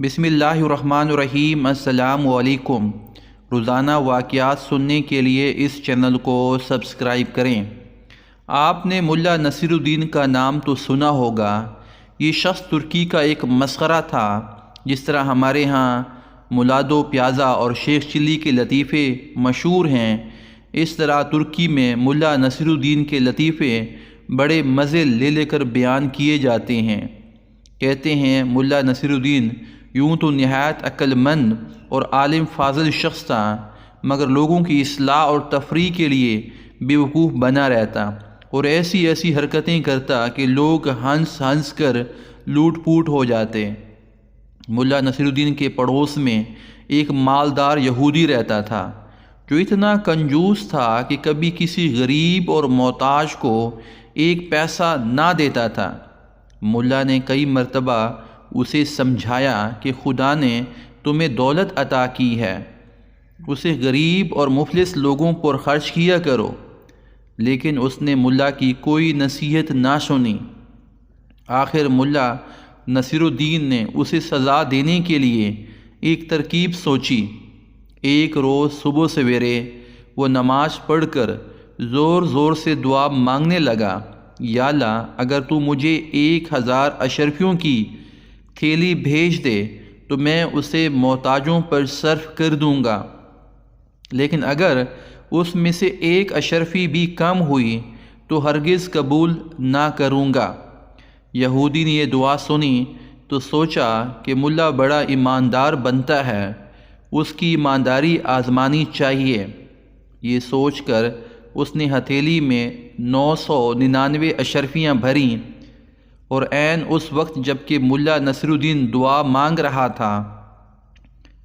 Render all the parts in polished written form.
बिस्मिल्लाहिर्रहमानिर्रहीम। अस्सलाम वालेकुम। रोज़ाना वाक़यात सुनने के लिए इस चैनल को सब्सक्राइब करें। आपने मुल्ला नसीरुद्दीन का नाम तो सुना होगा। ये शख्स तुर्की का एक मस्खरा था। जिस तरह हमारे यहाँ मुलादो प्याज़ा और शेख चिल्ली के लतीफ़े मशहूर हैं, इस तरह तुर्की में मुल्ला नसीरुद्दीन के लतीफ़े बड़े मज़े ले लेकर बयान किए जाते हैं। कहते हैं मुल्ला नसीरुद्दीन यूँ तो नहायत अक्लमंद और आलिम फाजिल शख्स था, मगर लोगों की इस्लाह और तफरीह के लिए बेवकूफ़ बना रहता और ऐसी ऐसी हरकतें करता कि लोग हंस हंस कर लूट पूट हो जाते। मुल्ला नसीरुद्दीन के पड़ोस में एक मालदार यहूदी रहता था, जो इतना कंजूस था कि कभी किसी गरीब और मोहताज को एक पैसा ना देता था। मुल्ला ने कई मरतबा उसे समझाया कि खुदा ने तुम्हें दौलत अता की है, उसे गरीब और मुफलिस लोगों पर खर्च किया करो, लेकिन उसने मुल्ला की कोई नसीहत ना सुनी। आखिर मुल्ला नसीरुद्दीन ने उसे सज़ा देने के लिए एक तरकीब सोची। एक रोज़ सुबह सवेरे वो नमाज पढ़कर ज़ोर ज़ोर से दुआ मांगने लगा, या अल्लाह, अगर तू मुझे 1000 अशरफियों की थैली भेज दे तो मैं उसे मोहताजों पर सर्फ कर दूंगा, लेकिन अगर उसमें से एक अशरफी भी कम हुई तो हरगिज़ कबूल ना करूंगा। यहूदी ने यह दुआ सुनी तो सोचा कि मुल्ला बड़ा ईमानदार बनता है, उसकी ईमानदारी आजमानी चाहिए। ये सोचकर उसने हथेली में 999 अशरफियाँ भरीं और ऐन उस वक्त जबकि मुल्ला नसीरुद्दीन दुआ मांग रहा था,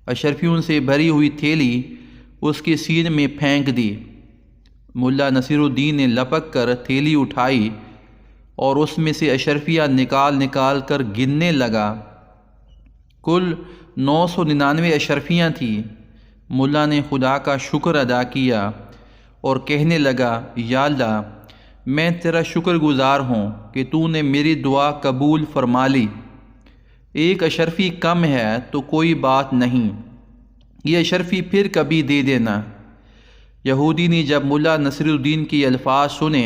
अशरफियों से भरी हुई थैली उसके सीने में फेंक दी। मुल्ला नसीरुद्दीन ने लपक कर थैली उठाई और उसमें से अशरफियाँ निकाल निकाल कर गिनने लगा। कुल 999 अशरफियाँ थीं। मुल्ला ने खुदा का शुक्र अदा किया और कहने लगा, या अल्लाह, मैं तेरा शुक्रगुज़ार हूँ कि तूने मेरी दुआ कबूल फरमा ली। एक अशरफी कम है तो कोई बात नहीं, ये अशरफी फिर कभी दे देना। यहूदी ने जब मुल्ला नसीरुद्दीन के अल्फाज सुने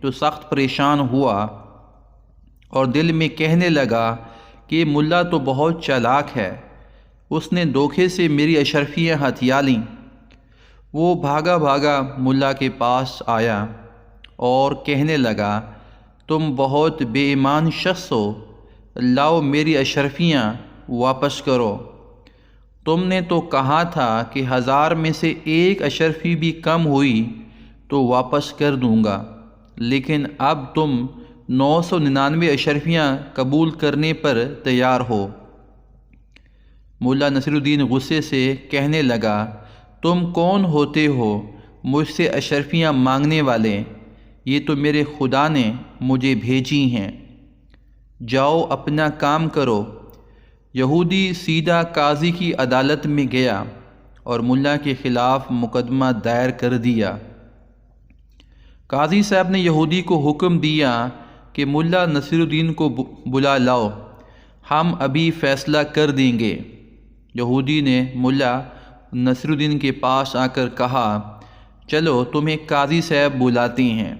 तो सख्त परेशान हुआ और दिल में कहने लगा कि मुल्ला तो बहुत चालाक है, उसने धोखे से मेरी अशरफियाँ हथिया लीं। वो भागा भागा मुल्ला के पास आया और कहने लगा, तुम बहुत बेईमान शख्स हो, लाओ मेरी अशरफियाँ वापस करो। तुमने तो कहा था कि 1000 में से एक अशरफी भी कम हुई तो वापस कर दूंगा, लेकिन अब तुम 999 अशरफियाँ कबूल करने पर तैयार हो। मुल्ला नसीरुद्दीन गुस्से से कहने लगा, तुम कौन होते हो मुझसे अशरफियाँ मांगने वाले? ये तो मेरे खुदा ने मुझे भेजी हैं। जाओ अपना काम करो। यहूदी सीधा काजी की अदालत में गया और मुल्ला के ख़िलाफ़ मुकदमा दायर कर दिया। काजी साहब ने यहूदी को हुक्म दिया कि मुल्ला नसीरुद्दीन को बुला लाओ, हम अभी फ़ैसला कर देंगे। यहूदी ने मुल्ला नसीरुद्दीन के पास आकर कहा, चलो तुम्हें काजी साहब बुलाते हैं।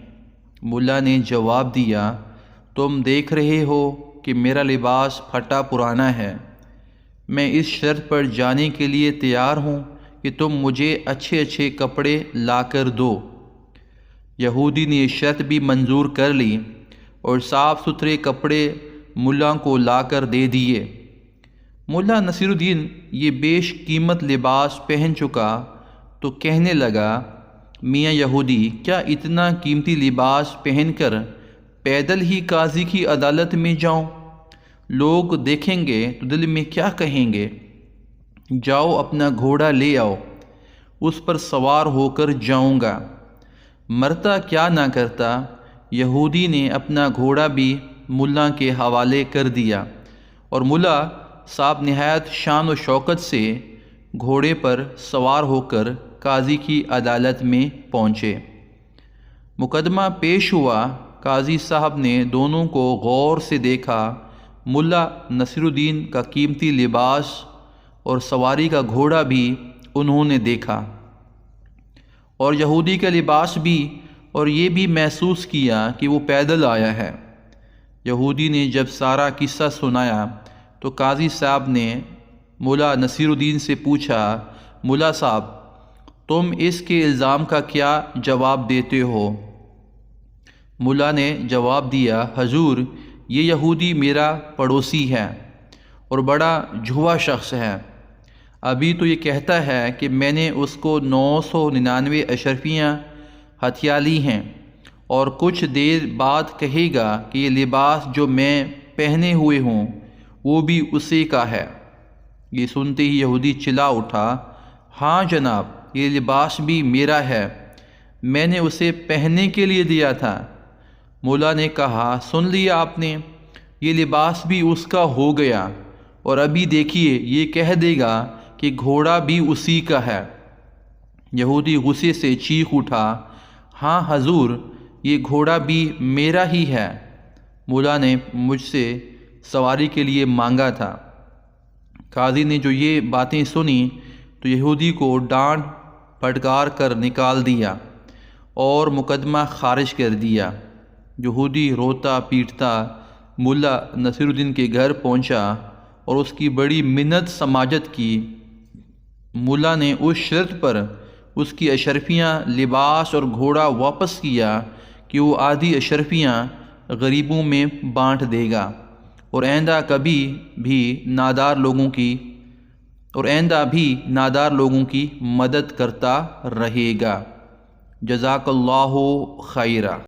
मुल्ला ने जवाब दिया, तुम देख रहे हो कि मेरा लिबास फटा पुराना है, मैं इस शर्त पर जाने के लिए तैयार हूँ कि तुम मुझे अच्छे अच्छे कपड़े ला कर दो। यहूदी ने शर्त भी मंजूर कर ली और साफ़ सुथरे कपड़े मुल्ला को ला कर दे दिए। मुल्ला नसीरुद्दीन ये बेश कीमत लिबास पहन चुका तो कहने लगा, मियाँ यहूदी, क्या इतना कीमती लिबास पहनकर पैदल ही काजी की अदालत में जाऊं? लोग देखेंगे तो दिल में क्या कहेंगे? जाओ अपना घोड़ा ले आओ, उस पर सवार होकर जाऊंगा। मरता क्या ना करता। यहूदी ने अपना घोड़ा भी मुल्ला के हवाले कर दिया और मुल्ला साहब निहायत शान व शौकत से घोड़े पर सवार होकर काजी की अदालत में पहुँचे। मुकदमा पेश हुआ। काजी साहब ने दोनों को गौर से देखा ملا نصیر الدین کا قیمتی لباس اور سواری کا گھوڑا بھی انہوں نے دیکھا، اور یہودی کا لباس بھی، اور یہ بھی محسوس کیا کہ وہ پیدل آیا ہے۔ یہودی نے جب سارا قصہ سنایا تو قاضی صاحب نے ملا نصیر الدین سے پوچھا، ملا صاحب تم اس کے الزام کا کیا جواب دیتے ہو؟ ملا نے جواب دیا، حضور یہ یہودی میرا پڑوسی ہے اور بڑا جھوا شخص ہے۔ ابھی تو یہ کہتا ہے کہ میں نے اس کو 999 اشرفیاں ہتھیا لی ہیں، اور کچھ دیر بعد کہے گا کہ یہ لباس جو میں پہنے ہوئے ہوں وہ بھی اسی کا ہے۔ یہ سنتے ہی یہودی چلا اٹھا، ہاں جناب یہ لباس بھی میرا ہے، میں نے اسے پہننے کے لیے دیا تھا۔ مولا نے کہا، سن لیا آپ نے، یہ لباس بھی اس کا ہو گیا، اور ابھی دیکھیے یہ کہہ دے گا کہ گھوڑا بھی اسی کا ہے۔ یہودی غصے سے چیخ اٹھا، ہاں حضور یہ گھوڑا بھی میرا ہی ہے، مولا نے مجھ سے سواری کے لیے مانگا تھا۔ قاضی نے جو یہ باتیں سنی تو یہودی کو ڈانٹ پھٹکار کر نکال دیا اور مقدمہ خارج کر دیا۔ یہودی روتا پیٹتا ملا نصیر الدین کے گھر پہنچا اور اس کی بڑی منت سماجت کی۔ ملا نے اس شرط پر اس کی اشرفیاں، لباس اور گھوڑا واپس کیا کہ وہ آدھی اشرفیاں غریبوں میں بانٹ دے گا، اور آئندہ بھی نادار لوگوں کی مدد کرتا رہے گا۔ جزاک اللہ خیرہ۔